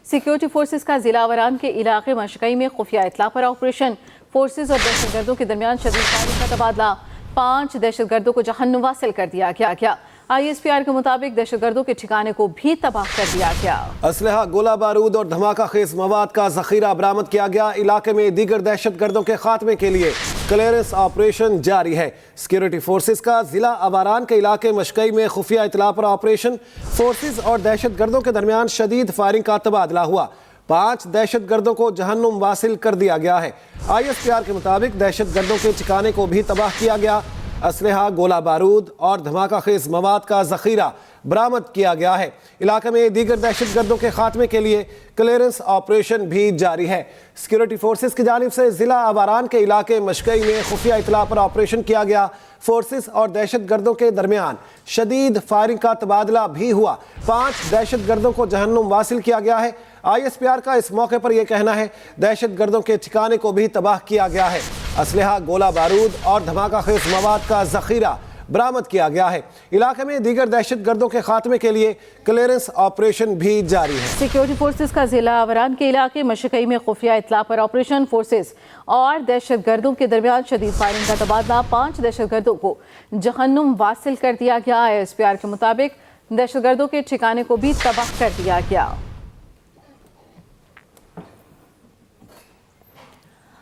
Security forces का जिला वरान के इलाके मशकई में खुफिया इतला पर ऑपरेशन। फोर्सेस और दहशतगर्दों के दरमियान शदीद फायरिंग का तबादला। 5 दहशतगर्दों को जहन्नुम वासिल कर दिया गया। ISPR के मुताबिक दहशतगर्दों के ठिकाने को भी तबाह कर दिया गया। असलहा, गोला बारूद और धमाका खेज मवाद का जखीरा बरामद किया गया। इलाके में दीगर दहशतगर्दों के खात्मे के लिए क्लियरेंस ऑपरेशन जारी है। सिक्योरिटी फोर्सेस का जिला अवारान के इलाके मशकई में खुफिया इतला पर ऑपरेशन। फोर्सेस और दहशतगर्दों के दरमियान शदीद फायरिंग का तबादला हुआ। 5 दहशतगर्दों को जहन्नुम वासिल कर दिया गया है। ISPR के मुताबिक दहशतगर्दों के ठिकाने को भी तबाह किया गया। असलहा, गोला बारूद और धमाका खेज मवाद का जखीरा बरामद किया गया है। इलाके में दीगर दहशतगर्दों के खात्मे के लिए क्लियरेंस ऑपरेशन भी जारी है। सिक्योरिटी फोर्सेस की जानिब से जिला अवारान के इलाके मशकई में खुफिया इतला पर ऑपरेशन किया गया। फोर्सेस और दहशतगर्दों के दरमियान शदीद फायरिंग का तबादला भी हुआ। 5 दहशतगर्दों को जहन्नुम वासिल किया गया है। ISPR का इस मौके पर यह कहना है दहशतगर्दों के ठिकाने को भी तबाह किया गया है। असलहा, गोला बारूद और धमाका खेज मवाद का जखीरा बरामद किया गया है। इलाके में दीगर दहशतगर्दों के खात्मे के लिए क्लियरेंस ऑपरेशन भी जारी है। सिक्योरिटी फोर्सेस का जिला अवरान के इलाके मशकई में खुफिया इतला पर ऑपरेशन। फोर्सेस और दहशतगर्दों के दरमियान शदीद फायरिंग का तबादला। 5 दहशतगर्दों को जहन्नुम वासिल कर दिया गया। ISPR के मुताबिक दहशतगर्दों के ठिकाने को भी तबाह कर दिया गया।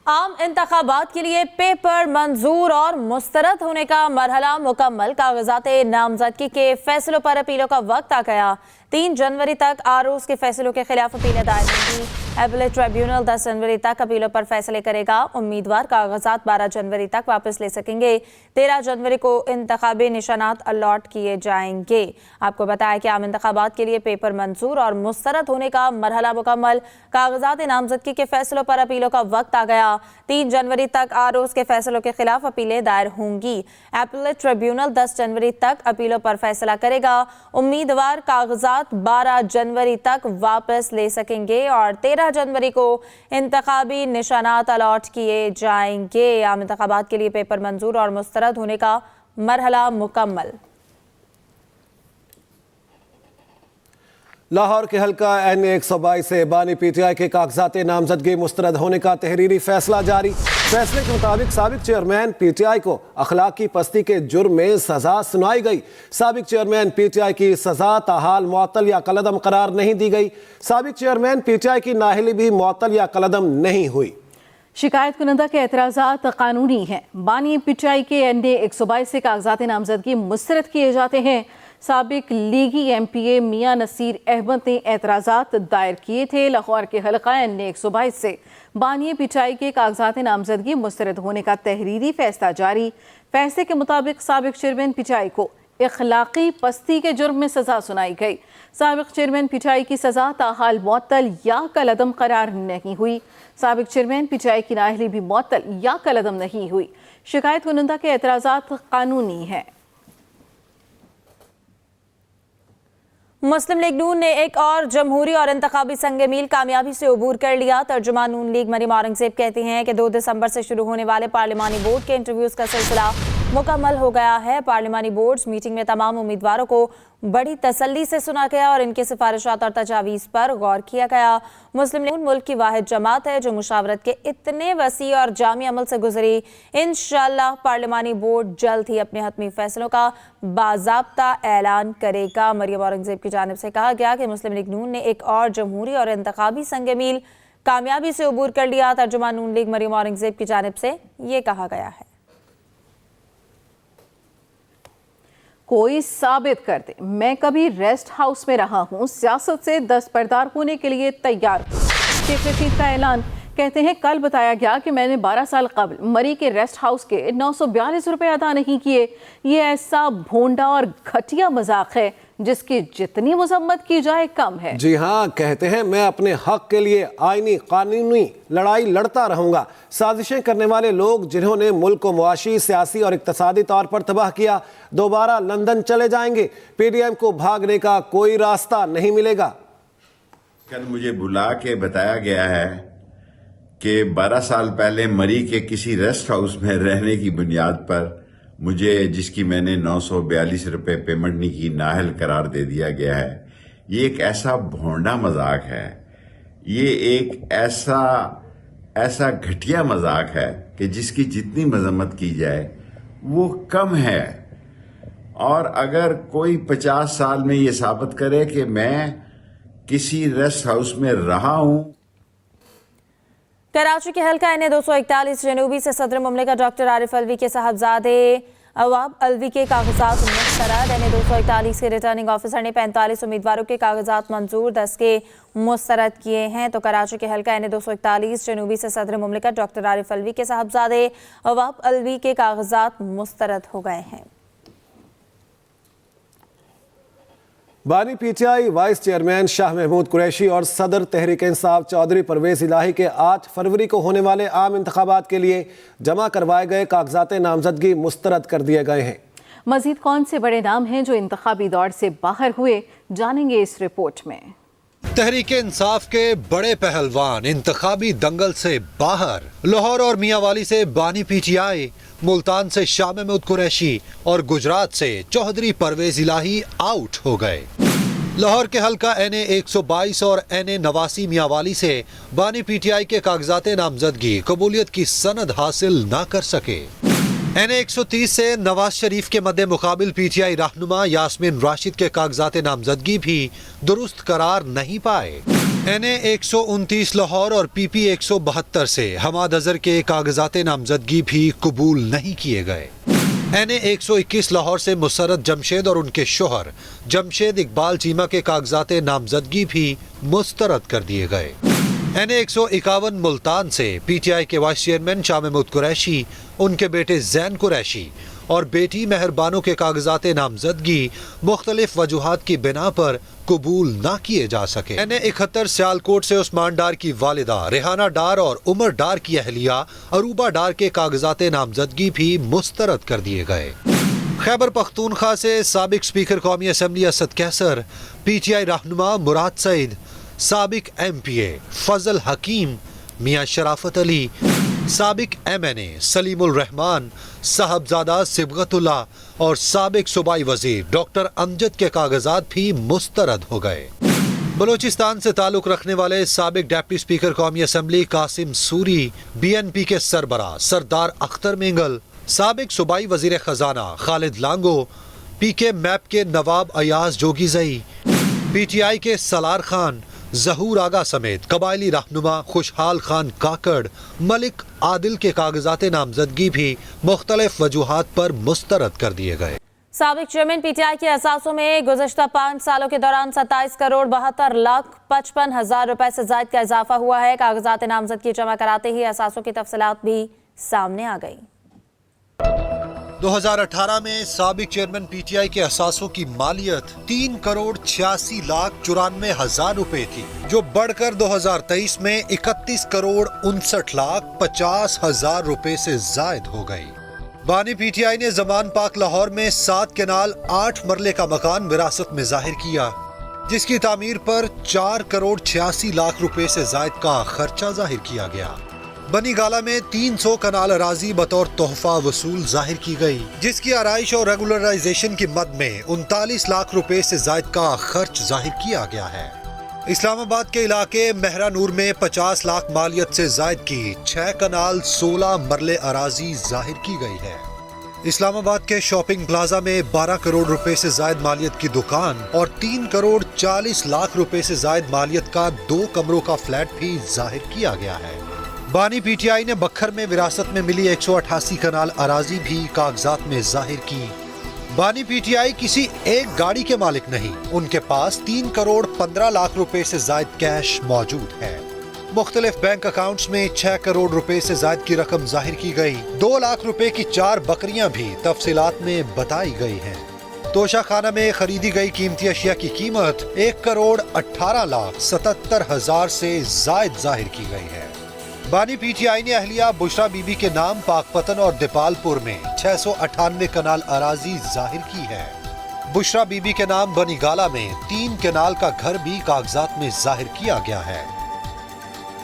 आम इंतखाबात के लिए पेपर मंजूर और मुस्तरद होने का मरहला मुकम्मल। कागजात नामजदगी के फैसलों पर अपीलों का वक्त आ गया। 3 जनवरी तक आरोज के फैसलों के खिलाफ अपीलें दायर होंगी। एपीलेट ट्रिब्यूनल 10 जनवरी तक अपीलों पर फैसले करेगा। उम्मीदवार कागजात 12 जनवरी तक वापस ले सकेंगे। 13 जनवरी को इंतखाबी निशानात अलॉट किए जाएंगे। आपको बताया कि आम इंतखाबात के लिए पेपर मंजूर और मुस्तरद होने का मरहला मुकम्मल। कागजात नामजदगी के फैसलों पर अपीलों का वक्त आ गया। 3 जनवरी तक आरोज के फैसलों के खिलाफ अपीलें दायर होंगी। एपीलेट ट्रिब्यूनल 10 जनवरी तक अपीलों पर फैसला करेगा। उम्मीदवार कागजात 12 जनवरी तक वापस ले सकेंगे और 13 जनवरी को इंतखाबी निशानात अलॉट किए जाएंगे। आम इंतखाबात के लिए पेपर मंजूर और मुस्तरद होने का मरहला मुकम्मल। लाहौर के हल्का NA 122 से बानी PTI के कागजात नामजदगी मुस्तरद होने का तहरीरी फैसला जारी। फैसले के मुताबिक साबिक चेयरमैन PTI को अखलाकी पस्ती के जुर्म में सजा सुनाई गई। साबिक चेयरमैन PTI की सजा ताहाल मुअत्तल या कलअदम करार नहीं दी गई। साबिक चेयरमैन PTI की नाअहली भी मुअत्तल या कलअदम नहीं हुई। शिकायत कुनंदा के एतराज़ात कानूनी हैं। बानी PTI के NA 122 से कागजात नामजदगी मुस्तरद किए जाते हैं। साबिक लीगी MPA मियां नसीर अहमद ने एतराज़ात दायर किए थे। लाहौर के हल्का NA 122 से बानी PTI के कागजात नामजदगी मुस्तरद होने का तहरीरी फैसला जारी। फैसले के मुताबिक साबिक चेयरमैन PTI को इखलाकी पस्ती के जुर्म में सजा सुनाई गई। साबिक चेयरमैन PTI की सजा ताहाल मुअत्तल या कलअदम करार नहीं हुई। साबिक चेयरमैन PTI की नाअहली भी मुअत्तल या कलअदम नहीं हुई। शिकायत कुनंदा के एतराज़ात कानूनी हैं। मुस्लिम लीग नून ने एक और जमहूरी और इंतखाबी संग मील कामयाबी से अबूर कर लिया। तर्जुमान नून लीग मरीम औरंगजेब कहती हैं कि 2 दिसंबर से शुरू होने वाले पार्लिमानी बोर्ड के इंटरव्यूज का सिलसिला मुकम्मल हो गया है। पार्लिमानी बोर्ड्स मीटिंग में तमाम उम्मीदवारों को बड़ी तसल्ली से सुना गया और इनकी सिफारिशात और तजावीज़ पर गौर किया गया। मुस्लिम लीग मुल्क की वाहिद जमात है जो मुशावरत के इतने वसी और जामी अमल से गुजरी। इंशाअल्लाह पार्लिमानी बोर्ड जल्द ही अपने हतमी फैसलों का बाज़ाब्ता ऐलान करेगा। मरीम औरंगजेब की जानिब से कहा गया कि मुस्लिम लीग नून ने एक और जमहूरी और इंतखाबी संग मील कामयाबी से अबूर कर लिया। तर्जुमान नून लीग मरीम औरंगजेब की जानिब से ये कहा गया है। कोई साबित कर दे मैं कभी रेस्ट हाउस में रहा हूँ, सियासत से दस्तबरदार होने के लिए तैयार हूँ। शेख रशीद का ऐलान। कहते हैं कल बताया गया कि मैंने 12 साल कबल मरी के रेस्ट हाउस के 942 रुपए अदा नहीं किए। ये ऐसा भोंडा और घटिया मजाक है जिसकी जितनी मजम्मत की जाए कम है। जी हाँ, कहते हैं मैं अपने हक के लिए आईनी कानूनी लड़ाई लड़ता रहूंगा। साजिशें करने वाले लोग जिन्होंने मुल्क को मुआशी, सियासी और इक्तसादी तौर पर तबाह किया दोबारा लंदन चले जाएंगे। PDM को भागने का कोई रास्ता नहीं मिलेगा। कल मुझे बुला के बताया गया है कि 12 साल पहले मरी के किसी रेस्ट हाउस में रहने की बुनियाद पर मुझे, जिसकी मैंने 942 रुपए पेमेंट नहीं की, नाअहल करार दे दिया गया है। ये एक ऐसा भोंडा मजाक है یہ ایک ایسا گھٹیا مذاق ہے کہ جس کی جتنی مذمت کی جائے وہ کم ہے. اور اگر کوئی 50 سال میں یہ ثابت کرے کہ میں کسی ریسٹ ہاؤس میں رہا ہوں. کراچی کے حلقہ این 241 جنوبی سے صدر مملکت ڈاکٹر عارف الوی کے صاحبزادے عواب الوی کے کاغذات مسترد. این 241 کے ریٹرننگ آفیسر نے 45 امیدواروں کے کاغذات منظور 10 کے مسترد کیے ہیں. تو کراچی کے حلقہ این 241 جنوبی سے صدر مملکت ڈاکٹر عارف الوی کے صاحبزادے عواب الوی کے کاغذات مسترد ہو گئے ہیں. بانی P T I vice chairman Shah Mahmood Qureshi اور صدر تحریک انصاف چودھری پرویز الہی کے 8 فروری کو ہونے والے عام انتخابات کے لیے جمع کروائے گئے کاغذات نامزدگی مسترد کر دیے گئے ہیں. مزید کون سے بڑے نام ہیں جو انتخابی دوڑ سے باہر ہوئے، جانیں گے اس رپورٹ میں. تحریک انصاف کے بڑے پہلوان انتخابی دنگل سے باہر. لاہور اور میاں والی سے بانی پی ٹی آئی، ملتان سے شاہ محمود قریشی اور گجرات سے چودھری پرویز الہی آؤٹ ہو گئے. لاہور کے حلقہ این 122 اور این 89 میاں والی سے بانی پی ٹی آئی کے کاغذات نامزدگی قبولیت کی سند حاصل نہ کر سکے. این 130 سے نواز شریف کے مد مقابل پی ٹی آئی رہنما یاسمین راشد کے کاغذات نامزدگی بھی درست قرار نہیں پائے. این 129 لاہور اور پی پی 172 سے حماد اظہر کے کاغذات نامزدگی بھی قبول نہیں کیے گئے. این 121 لاہور سے مسرت جمشید اور ان کے شوہر جمشید اقبال چیمہ کے کاغذات نامزدگی بھی مسترد کر دیے گئے. این 151 ملتان سے پی ٹی آئی کے وائس چیئرمین شاہ محمود قریشی، ان کے بیٹے زین قریشی اور بیٹی مہربانو کے کاغذات نامزدگی مختلف وجوہات کی بنا پر قبول نہ کیے جا سکے. این 71 سیالکوٹ سے عثمان ڈار کی والدہ ریحانہ ڈار اور عمر ڈار کی اہلیہ عروبہ ڈار کے کاغذات نامزدگی بھی مسترد کر دیے گئے. خیبر پختونخوا سے سابق اسپیکر قومی اسمبلی اسد کیسر، پی ٹی آئی رہنما مراد سعید، سابق ایم پی اے فضل حکیم، میاں شرافت علی، سابق ایم این اے سلیم الرحمان، صاحبزادہ صبغت اللہ اور سابق صوبائی وزیر ڈاکٹر امجد کے کاغذات بھی مسترد ہو گئے. بلوچستان سے تعلق رکھنے والے سابق ڈپٹی اسپیکر قومی assembly Qasim Suri, B N P کے سربراہ سردار اختر مینگل، سابق صوبائی وزیر خزانہ خالد لانگو، پی کے میپ کے نواب ایاز جوگی زئی، پی ٹی آئی کے سالار خان، ظہور آگا سمیت قبائلی رہنما خوشحال خان کاکڑ، ملک عادل کے کاغذات نامزدگی بھی مختلف وجوہات پر مسترد کر دیے گئے. سابق چیئرمین پی ٹی آئی کے اثاثوں میں گزشتہ 5 سالوں کے دوران 27 کروڑ 72 لاکھ 55 ہزار روپے سے زائد کا اضافہ ہوا ہے. کاغذات نامزدگی جمع کراتے ہی اثاثوں کی تفصیلات بھی سامنے آ گئی. 2018 میں سابق چیئرمین پی ٹی آئی کے اثاثوں کی مالیت 3 کروڑ 86 لاکھ 94 ہزار روپے تھی، جو بڑھ کر 2023 میں 31 کروڑ 59 لاکھ 50 ہزار روپے سے زائد ہو گئی. بانی پی ٹی آئی نے زمان پاک لاہور میں 7 کینال 8 مرلے کا مکان وراثت میں ظاہر کیا، جس کی تعمیر پر 4 کروڑ 86 لاکھ روپے سے زائد کا خرچہ ظاہر کیا گیا. بنی گالہ میں 300 کنال اراضی بطور تحفہ وصول ظاہر کی گئی، جس کی آرائش اور ریگولرائزیشن کی مد میں 39 لاکھ روپے سے زائد کا خرچ ظاہر کیا گیا ہے. اسلام آباد کے علاقے مہرہ نور میں 50 لاکھ مالیت سے زائد کی 6 کنال 16 مرلے اراضی ظاہر کی گئی ہے. اسلام آباد کے شاپنگ پلازا میں 12 کروڑ روپے سے زائد مالیت کی دکان اور 3 کروڑ 40 لاکھ روپے سے زائد مالیت کا 2 کمروں کا فلیٹ بھی ظاہر کیا گیا ہے. بانی پی ٹی آئی نے بکھر میں وراثت میں ملی 188 کنال اراضی بھی کاغذات میں ظاہر کی. بانی پی ٹی آئی کسی ایک گاڑی کے مالک نہیں، ان کے پاس 3 کروڑ 15 لاکھ روپے سے زائد کیش موجود ہے. مختلف بینک اکاؤنٹس میں 6 کروڑ روپے سے زائد کی رقم ظاہر کی گئی. 2 لاکھ روپے کی 4 بکریاں بھی تفصیلات میں بتائی گئی ہیں. توشہ خانہ میں خریدی گئی قیمتی اشیاء کی قیمت 1 کروڑ 18 لاکھ 77 ہزار سے زائد ظاہر کی گئی ہے. بانی پی ٹی آئی نے اہلیہ بشرا بی بی کے نام پاک پتن اور دیپال پور میں 698 کنال اراضی ظاہر کی ہے. بشرا بی بی کے نام بنی گالہ میں 3 کنال کا گھر بھی کاغذات میں ظاہر کیا گیا ہے.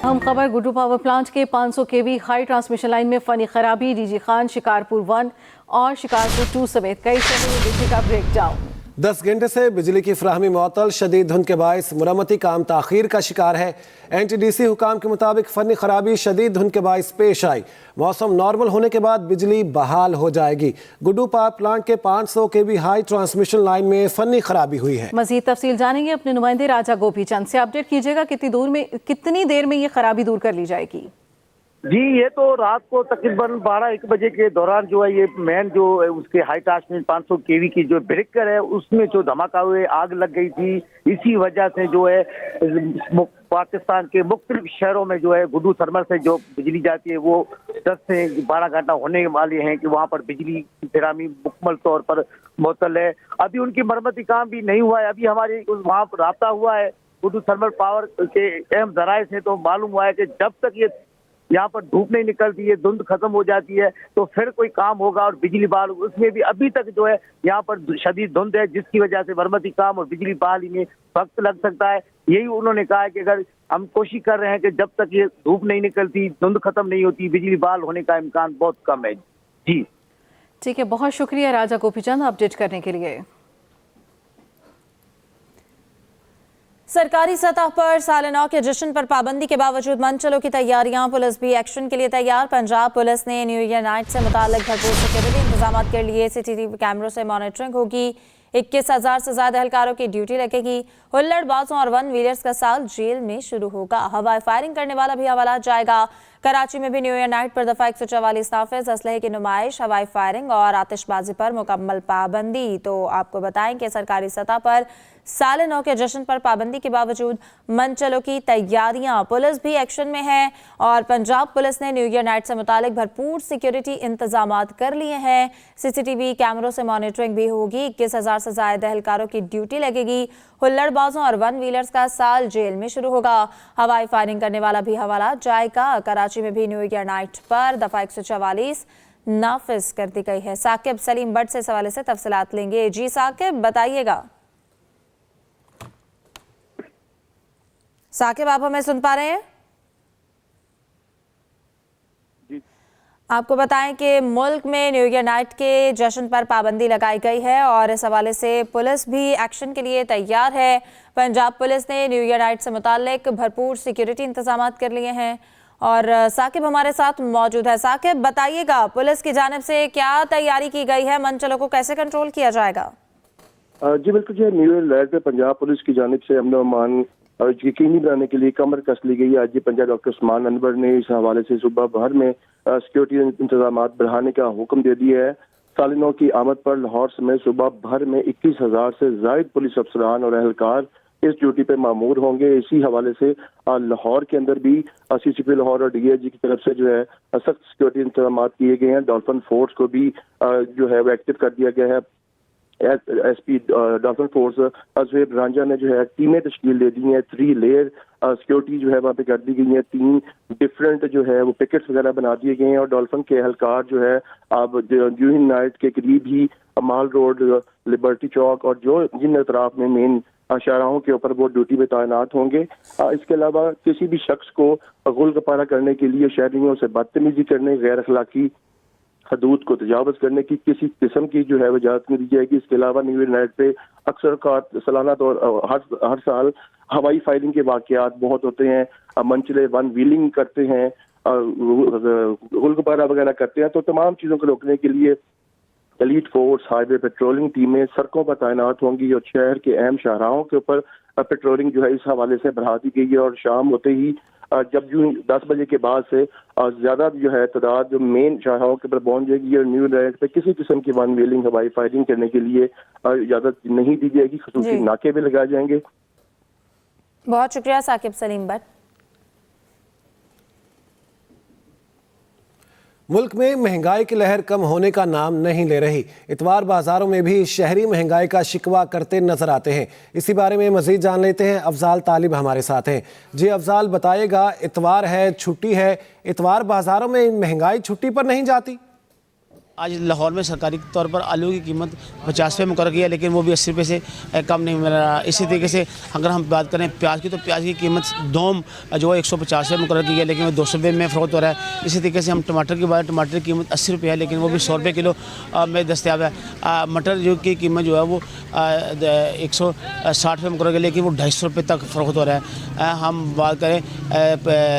اہم خبر، گڈو پاور پلانٹ کے 500 kV ہائی ٹرانسمیشن لائن میں فنی خرابی، ڈی جی خان، شکارپور 1 اور شکارپور 2 سمیت کئی شہروں میں بجلی کا بریک ڈاؤن. 10 घंटे से बिजली की फराहमी मुअत्तल, शदीद धुंध के बायस मरम्मती काम ताखीर का शिकार है। NTDC हुकाम के मुताबिक फनी खराबी शदीद धुंध के बायस पेश आई। मौसम नॉर्मल होने के बाद बिजली बहाल हो जाएगी। गुड्डू पावर प्लांट के 500 kV हाई ट्रांसमिशन लाइन में फनी खराबी हुई है। मजीद तफसील जानेंगे अपने नुमाइंदे राजा गोपीचंद से। अपडेट कीजिएगा कितनी देर में ये खराबी दूर कर ली जाएगी? जी, ये तो रात को तकरीबन 12-1 बजे के दौरान जो है ये मेन जो उसके हाई ट्रांसमिशन 500 kV की जो ब्रेकर है उसमें जो धमाका हुए आग लग गई थी। इसी वजह से जो है पाकिस्तान के मुख्तलिफ शहरों में जो है गुड्डू थर्मल से जो बिजली जाती है वो 10 से 12 घंटा होने वाले हैं कि वहाँ पर बिजली की फराहमी मुकम्मल तौर पर मुअत्तल है। अभी उनकी मरम्मती काम भी नहीं हुआ है। अभी हमारे वहाँ पर रब्ता हुआ है गुड्डू थर्मल पावर के अहम जराए से, तो मालूम हुआ है कि जब तक ये यहाँ पर धूप नहीं निकलती है, धुंध खत्म हो जाती है, तो फिर कोई काम होगा और बिजली बहाल। उसमें भी अभी तक जो है यहाँ पर शदीद धुंध है, जिसकी वजह से मरम्मती काम और बिजली बहाली में वक्त लग सकता है। यही उन्होंने कहा है कि अगर हम कोशिश कर रहे हैं कि जब तक ये धूप नहीं निकलती, धुंध खत्म नहीं होती, बिजली बहाल होने का इम्कान बहुत कम है। जी ठीक है, बहुत शुक्रिया राजा गोपीचंद अपडेट करने के लिए। सरकारी सतह पर साल नौ के जश्न पर पाबंदी के बावजूद मंचलों की तैयारियां, पुलिस भी एक्शन के लिए तैयार। पंजाब पुलिस ने न्यू ईयर नाइट से मुताल्लिक भरपूर सिक्योरिटी इंतजाम कर लिए। CCTV कैमरों से मॉनिटरिंग होगी। 21,000 से ज्यादा एहलकारों की ड्यूटी लगेगी। हुल्लड़बाजों और वन व्हीलर्स का साल जेल में शुरू होगा। हवाई फायरिंग करने वाला भी हवाला जाएगा। कराची में भी न्यू ईयर नाइट पर दफा 144 नाफिज, असलहे की नुमाइश, हवाई फायरिंग और आतिशबाजी पर मुकम्मल पाबंदी। तो आपको बताएं कि सरकारी सतह पर साल नौ के जश्न पर पाबंदी के बावजूद मंचलों की तैयारियां, पुलिस भी एक्शन में है और पंजाब पुलिस ने न्यू ईयर नाइट से मुतालिक भरपूर सिक्योरिटी इंतजामात कर लिए हैं। CCTV कैमरों से मॉनिटरिंग भी होगी। 21,000 से ज्यादा एहलकारों की ड्यूटी लगेगी। हुल्लड़बाजों और वन व्हीलर्स का साल जेल में शुरू होगा। हवाई फायरिंग करने वाला भी हवाला जाएगा। कराची में भी न्यू ईयर नाइट पर दफा 144 नाफिज कर दी गई है। साकिब सलीम बट से इस हवाले से तफसीलात लेंगे। जी साकिब, बताइएगा। साकिब, आप हमें सुन पा रहे हैं? जी। आपको बताएं कि मुल्क में न्यू ईयर नाइट के जश्न पर पाबंदी लगाई गई है और इस हवाले से पुलिस भी एक्शन के लिए तैयार है। पंजाब पुलिस ने न्यू ईयर नाइट से मुताल्लिक भरपूर सिक्योरिटी इंतजामात कर लिए हैं और साकिब हमारे साथ मौजूद है। साकिब, बताइएगा पुलिस की जानिब से क्या तैयारी की गई है, मंचलों को कैसे कंट्रोल किया जाएगा? जी बिल्कुल, जो न्यू ईयर नाइट पे पंजाब पुलिस की जानिब से अमन अमान यकीनी बनाने के लिए कमर कस ली गई है। आज पंजाब डॉक्टर उस्मान अनवर ने इस हवाले से सुबह भर में सिक्योरिटी इंतजाम बढ़ाने का हुक्म दे दिया है। साल नौ की आमद पर लाहौर समेत सुबह भर में 21,000 से जायद पुलिस अफसरान और एहलकार इस ड्यूटी पे मामूर होंगे। इसी हवाले से लाहौर के अंदर भी CCP लाहौर और DIG की तरफ से जो है सख्त सिक्योरिटी इंतजाम किए गए हैं। डॉल्फिन फोर्स को भी जो है वो एक्टिव कर दिया गया है। SP डॉल्फिन फोर्स अजवेब रांझा ने जो है टीमें तश्कील दे दी हैं। 3 लेयर सिक्योरिटी जो है वहाँ पे कर दी गई है। 3 डिफरेंट जो है वो पिकेट्स वगैरह बना दिए गए हैं और डॉल्फिन के एहलकार जो है अब न्यू ईयर नाइट के करीब ही माल रोड, लिबर्टी चौक और जो जिन अतराफ में मेन शाहराहों के ऊपर वो ड्यूटी में तैनात होंगे। इसके अलावा किसी भी शख्स को गुलगपारा करने के लिए, शहरियों से बदतमीजी करने, गैर अखलाकी हदूद को तजावज करने की किसी किस्म की जो है वो इजाजत नहीं दी जाएगी। इसके अलावा न्यू ईयर नाइट पे अक्सर सालाना तौर हर साल हवाई फायरिंग के वाकयात बहुत होते हैं। मंचले वन व्हीलिंग करते हैं, गुलगपारा वगैरह करते हैं। तो तमाम चीज़ों को रोकने के लिए एलीट फोर्स, हाईवे पेट्रोलिंग टीमें सड़कों पर तैनात होंगी और शहर के अहम शाहराहों के ऊपर पेट्रोलिंग जो है इस हवाले से बढ़ा दी गई है। और शाम होते ही जब जो 10 बजे के बाद से ज्यादा जो है तादाद जो मेन शाहराहों के ऊपर पहुंच जाएगी और न्यू ईयर पे किसी किस्म की वन व्हीलिंग, हवाई फायरिंग करने के लिए इजाजत नहीं दी जाएगी। खसूसी नाके भी लगाए जाएंगे। बहुत शुक्रिया साकिब सलीम बट। मुल्क में महंगाई की लहर कम होने का नाम नहीं ले रही। इतवार बाजारों में भी शहरी महंगाई का शिकवा करते नजर आते हैं। इसी बारे में मजीद जान लेते हैं। अफजाल तालिब हमारे साथ हैं। जी अफजाल, बताइएगा, इतवार है, छुट्टी है, इतवार बाजारों में महंगाई छुट्टी पर नहीं जाती? آج لاہور میں سرکاری طور پر آلو کی قیمت 50 روپے مقرر کی ہے، لیکن وہ بھی 80 روپے سے کم نہیں مل رہا۔ اسی طریقے سے اگر ہم بات کریں پیاز کی، تو پیاز کی قیمت دوم جو ہے 150 روپے مقرر کی ہے، لیکن وہ 200 روپے میں فروخت ہو رہا ہے۔ اسی طریقے سے ہم ٹماٹر کی بات، ٹماٹر کی قیمت 80 روپے ہے، لیکن وہ بھی 100 روپے کلو میں دستیاب ہے۔ مٹر جو کی قیمت جو ہے وہ 160 روپے مقرر کی ہے، لیکن وہ 250 روپے تک فروخت ہو رہا ہے۔ ہم بات کریں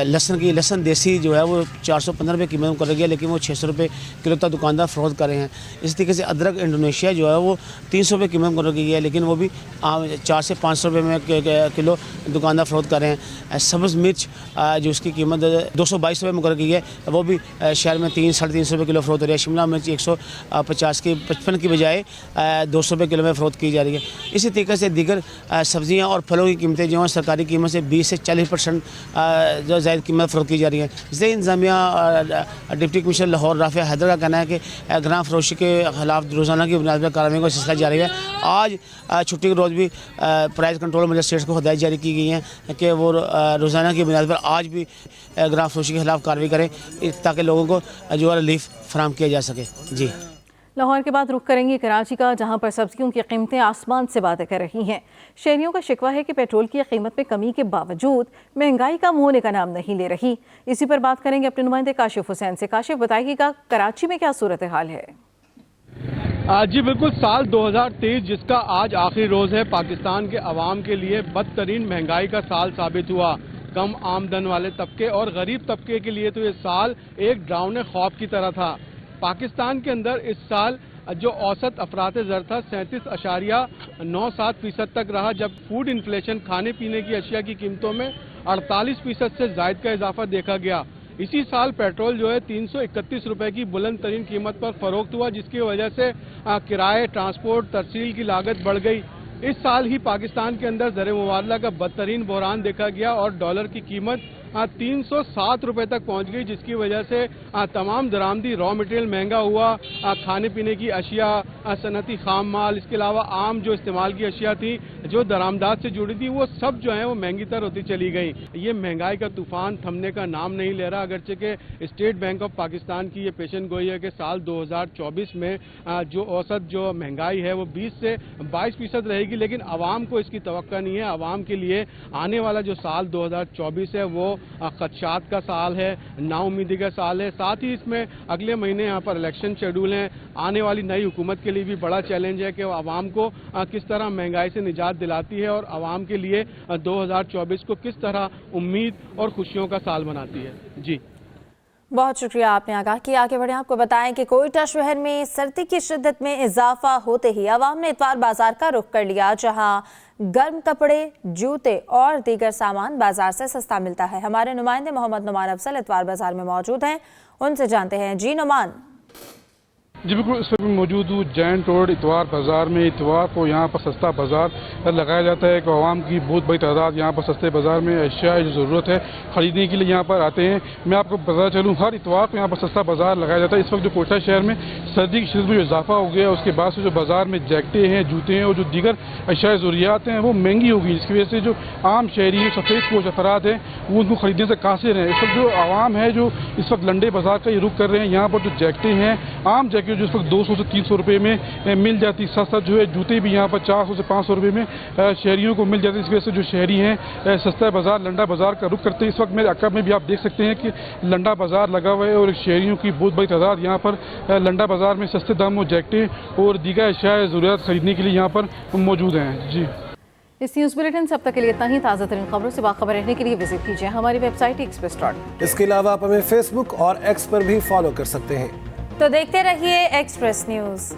لہسن کی، لہسن دیسی جو ہے وہ 415 روپے قیمت مقرر کی ہے، لیکن وہ 600 روپے کلو تک دکاندار فروخت کر رہے ہیں۔ اس طریقے سے ادرک انڈونیشیا جو ہے وہ 300 روپے قیمت مقرر کی ہے، لیکن وہ بھی 400 سے 500 روپے میں کلو دکاندار فروخت کر رہے ہیں۔ سبز مرچ جو اس کی قیمت 222 روپے مقرر کی ہے، وہ بھی شہر میں 300-350 روپے کلو فروخت ہو رہی ہے۔ شملہ مرچ 150 کی 55 کی بجائے 200 روپے کلو میں فروخت کی جا رہی ہے۔ اسی طریقے سے دیگر سبزیاں اور پھلوں کی قیمتیں جو ہیں سرکاری قیمت سے 20 سے 40% جو زائد قیمت فروخت کی جا رہی ہے۔ ضلع انتظامیہ ڈپٹی کمشنر لاہور رافع حیدر کا کہنا ہے کہ گراں فروشی کے خلاف روزانہ کی بنیاد پر کارروائی کا سلسلہ جاری ہے۔ آج چھٹی کے روز بھی پرائز کنٹرول مجسٹریٹ کو ہدایت جاری کی گئی ہیں کہ وہ روزانہ کی بنیاد پر آج بھی گراں فروشی کے خلاف کارروائی کریں، تاکہ لوگوں کو جو ریلیف فراہم کیا جا سکے۔ جی لاہور کے بعد رخ کریں گے کراچی کا، جہاں پر سبزیوں کی قیمتیں آسمان سے باتیں کر رہی ہیں۔ شہریوں کا شکوہ ہے کہ پیٹرول کی قیمت میں کمی کے باوجود مہنگائی کم ہونے کا نام نہیں لے رہی۔ اسی پر بات کریں گے اپنے نمائندے کاشف حسین سے۔ کاشف، بتائیے گا کراچی میں کیا صورتحال ہے؟ جی بالکل، سال 2023 جس کا آج آخری روز ہے، پاکستان کے عوام کے لیے بدترین مہنگائی کا سال ثابت ہوا۔ کم آمدن والے طبقے اور غریب طبقے کے لیے تو یہ سال ایک ڈراؤنے خواب کی طرح تھا۔ پاکستان کے اندر اس سال جو اوسط افراط زر تھا 37.97% تک رہا، جب فوڈ انفلیشن کھانے پینے کی اشیاء کی قیمتوں میں 48% سے زائد کا اضافہ دیکھا گیا۔ اسی سال پیٹرول جو ہے 331 روپے کی بلند ترین قیمت پر فروخت ہوا، جس کی وجہ سے کرائے، ٹرانسپورٹ، ترسیل کی لاگت بڑھ گئی۔ اس سال ہی پاکستان کے اندر زر مبادلہ کا بدترین بحران دیکھا گیا اور ڈالر کی قیمت 307 روپے تک پہنچ گئی، جس کی وجہ سے تمام درآمدی را مٹیریل مہنگا ہوا۔ کھانے پینے کی اشیاء، صنعتی خام مال، اس کے علاوہ عام جو استعمال کی اشیاء تھی جو درآمدات سے جڑی تھی، وہ سب جو ہیں وہ مہنگی تر ہوتی چلی گئی۔ یہ مہنگائی کا طوفان تھمنے کا نام نہیں لے رہا، اگرچہ کہ اسٹیٹ بینک آف پاکستان کی یہ پیشن گوئی ہے کہ سال 2024 میں جو اوسط جو مہنگائی ہے وہ 20 سے 22% رہے گی، لیکن عوام کو اس کی توقع نہیں ہے۔ عوام کے لیے آنے والا جو سال 2024 ہے وہ خدشات کا سال ہے، نا امیدی کا سال ہے۔ ساتھ ہی اس میں اگلے مہینے یہاں پر الیکشن شیڈول ہیں۔ آنے والی نئی حکومت کے لیے بھی بڑا چیلنج ہے کہ وہ عوام کو کس طرح مہنگائی سے نجات دلاتی ہے اور عوام کے لیے 2024 کو کس طرح امید اور خوشیوں کا سال بناتی ہے۔ جی بہت شکریہ، آپ نے آگاہ کیا۔ آگے بڑھیں، آپ کو بتائیں کہ کوئٹہ شہر میں سردی کی شدت میں اضافہ ہوتے ہی عوام نے اتوار بازار کا رخ کر لیا، جہاں گرم کپڑے، جوتے اور دیگر سامان بازار سے سستا ملتا ہے۔ ہمارے نمائندے محمد نعمان افضل اتوار بازار میں موجود ہیں، ان سے جانتے ہیں۔ جی نعمان۔ جی بالکل، اس وقت موجود ہوں جین روڈ اتوار بازار میں۔ اتوار کو یہاں پر سستا بازار لگایا جاتا ہے کہ عوام کی بہت بڑی تعداد یہاں پر سستے بازار میں اشیاء جو ضرورت ہے خریدنے کے لیے یہاں پر آتے ہیں۔ میں آپ کو بتا چلوں، ہر اتوار کو یہاں پر سستا بازار لگایا جاتا ہے۔ اس وقت جو کوئٹہ شہر میں سردی کی شدت میں جو اضافہ ہو گیا ہے، اس کے بعد سے جو بازار میں جیکٹیں ہیں، جوتے ہیں اور جو دیگر اشیاء ضروریات ہیں وہ مہنگی ہو گئی، جس کی وجہ سے جو عام شہری سفید پوش افراد ہیں وہ ان کو خریدنے سے قاصر ہیں۔ اس وقت جو عوام ہے جو اس وقت لنڈے بازار کا یہ رخ کر رہے ہیں، یہاں پر جو جیکٹیں ہیں، عام جیکٹ جو اس وقت 200 سے 300 روپے میں مل جاتی، ساتھ ساتھ جو ہے جوتے بھی یہاں پر 400 سے 500 روپے میں شہریوں کو مل جاتے، اس وجہ سے جو شہری ہیں سستا بازار لنڈا بازار کا رخ کرتے ہیں۔ اس وقت میرے عقب میں بھی آپ دیکھ سکتے ہیں کہ لنڈا بازار لگا ہوا ہے اور شہریوں کی بہت بڑی تعداد یہاں پر لنڈا بازار میں سستے داموں جیکٹیں اور دیگر اشیاء ضروریات خریدنے کے لیے یہاں پر موجود ہیں۔ جی اس نیوز بلیٹن سے اب تک کے لیے اتنا ہی۔ تازہ ترین خبروں سے باخبر رہنے کے لیے وزٹ کیجیے ہماری ویب سائٹ express.in۔ اس کے علاوہ آپ ہمیں فیس بک اور ایکس پر بھی فالو کر سکتے ہیں۔ تو دیکھتے رہیے ایکسپریس نیوز۔